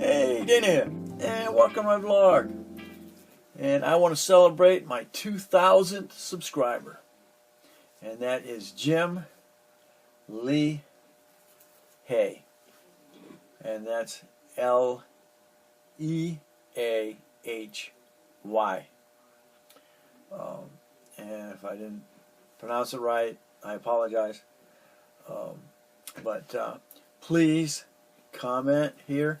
Hey, Dana here, and welcome to my vlog. And I want to celebrate my 2,000th subscriber, and that is Jim Leahy, and that's Leahy. And if I didn't pronounce it right, I apologize. But please comment here.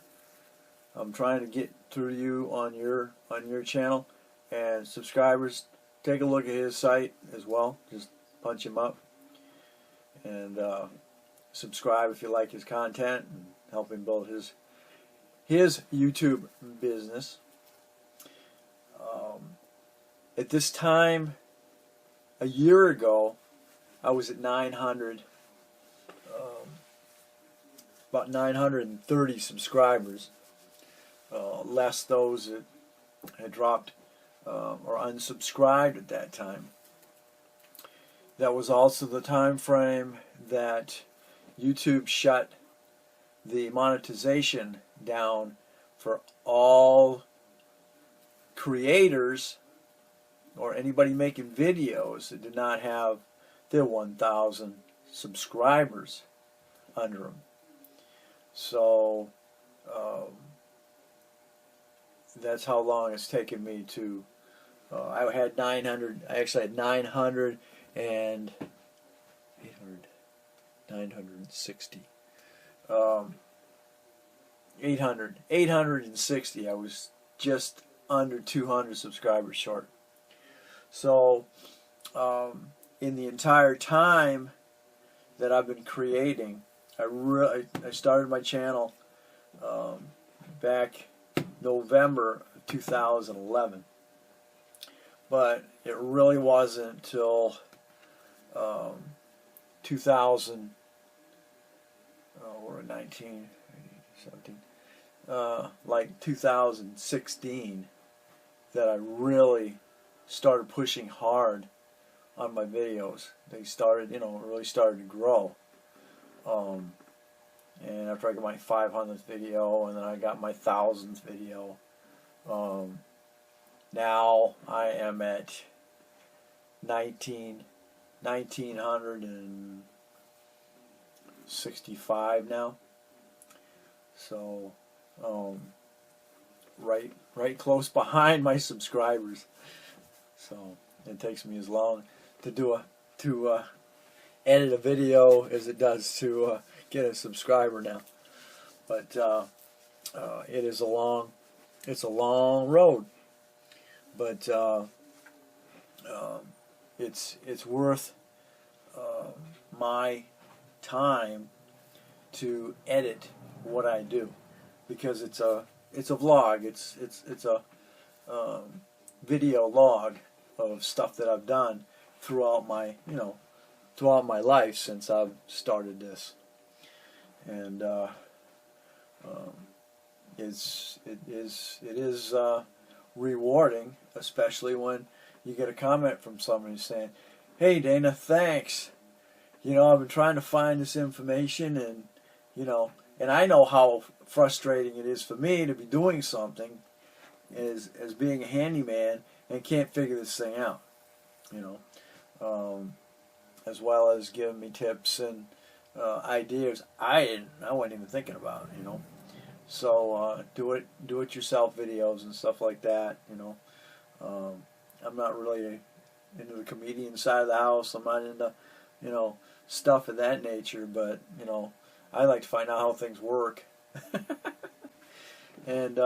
I'm trying to get through to you on your channel, and subscribers, take a look at his site as well. Just punch him up and subscribe if you like his content and help him build his YouTube business. At this time, a year ago, I was at 900, about 930 subscribers. Less those that had dropped or unsubscribed at that time. That was also the time frame that YouTube shut the monetization down for all creators or anybody making videos that did not have their 1,000 subscribers under them. So that's how long it's taken me to. I had 900. I actually had 900 and 800, 960. 860. I was just under 200 subscribers short. So, in the entire time that I've been creating, I started my channel back November of 2011, but it really wasn't until 2000. We're at 19, 17, like 2016, that I really started pushing hard on my videos. They started, really started to grow. And after I got my 500th video, and then I got my 1,000th video, now I am at 1965 now. So, right close behind my subscribers. So it takes me as long to edit a video as it does to get a subscriber now. But it's a long road. But it's worth my time to edit what I do, because it's a vlog. It's a video log of stuff that I've done throughout my life since I've started this. And it is rewarding, especially when you get a comment from somebody saying, "Hey Dana, thanks. I've been trying to find this information, and and I know how frustrating it is for me to be doing something as being a handyman and can't figure this thing out." As well as giving me tips and ideas I wasn't even thinking about. So do it yourself videos and stuff like that. I'm not really into the comedian side of the house. I'm not into stuff of that nature, but I like to find out how things work. And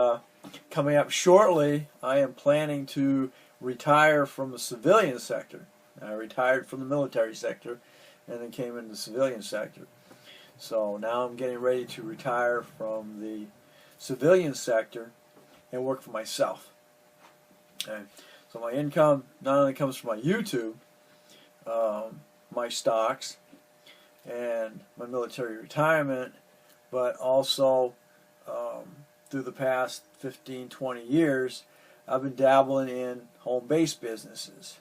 coming up shortly, I am planning to retire from the civilian sector. I retired from the military sector and then came into the civilian sector. So now I'm getting ready to retire from the civilian sector and work for myself. Okay. So my income not only comes from my YouTube, my stocks, and my military retirement, but also through the past 15, 20 years, I've been dabbling in home-based businesses.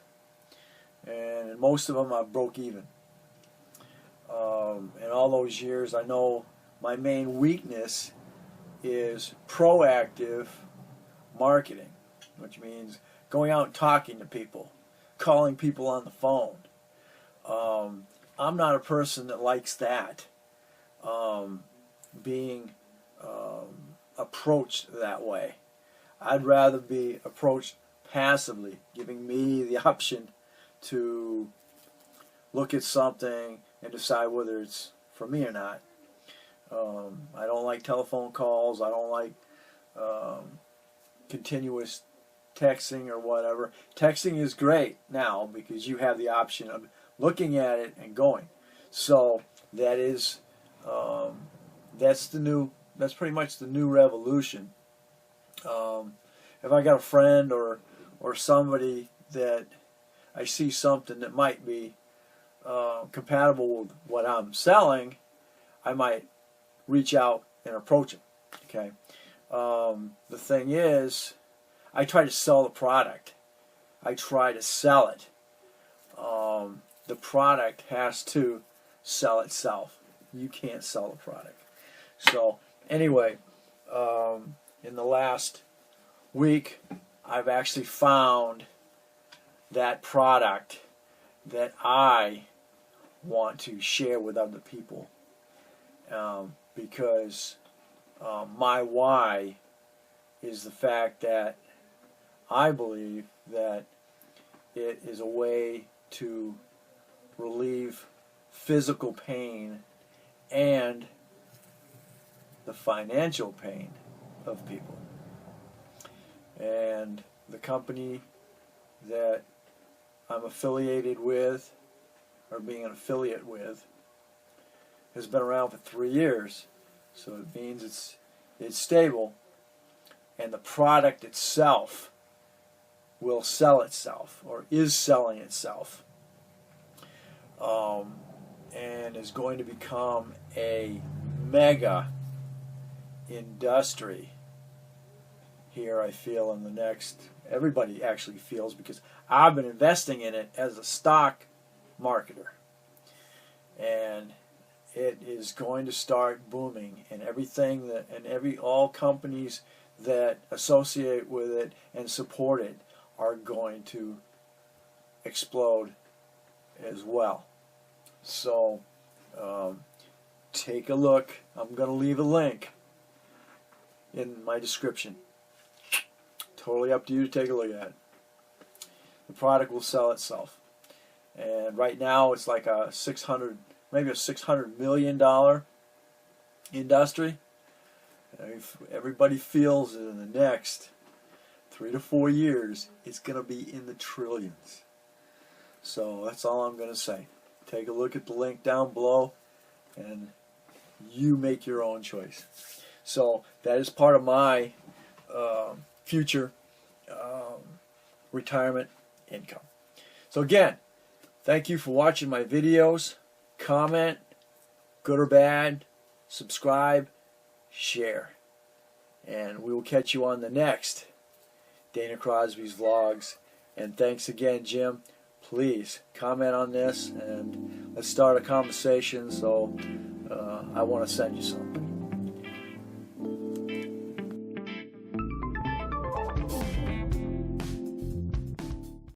And in most of them I broke even. In all those years, I know my main weakness is proactive marketing, which means going out and talking to people, calling people on the phone. I'm not a person that likes that, being approached that way. I'd rather be approached passively, giving me the option to look at something and decide whether it's for me or not. I don't like telephone calls. I don't like continuous texting or whatever. Texting is great now because you have the option of looking at it and going. So that is that's pretty much the new revolution. If I got a friend or somebody that I see something that might be compatible with what I'm selling, I might reach out and approach them. Okay. The thing is, I try to sell the product. I try to sell it. The product has to sell itself. You can't sell the product. So anyway, in the last week, I've actually found that product that I want to share with other people, because my why is the fact that I believe that it is a way to relieve physical pain and the financial pain of people. And the company that I'm affiliated with, or being an affiliate with, has been around for 3 years. So it means it's stable, and the product itself will sell itself, or is selling itself, and is going to become a mega industry here, I feel, in the next, everybody actually feels, because I've been investing in it as a stock marketer, and it is going to start booming, and everything that, and all companies that associate with it and support it are going to explode as well. So take a look. I'm going to leave a link in my description. Totally up to you to take a look at it. The product will sell itself, and right now it's like a maybe a $600 million industry. If everybody feels that in the next 3 to 4 years, it's going to be in the trillions. So that's all I'm going to say. Take a look at the link down below, and you make your own choice. So that is part of my future retirement income. So again, thank you for watching my videos. Comment, good or bad, subscribe, share. And we will catch you on the next Dana Crosby's Vlogs. And thanks again, Jim. Please comment on this, and let's start a conversation. So I want to send you something.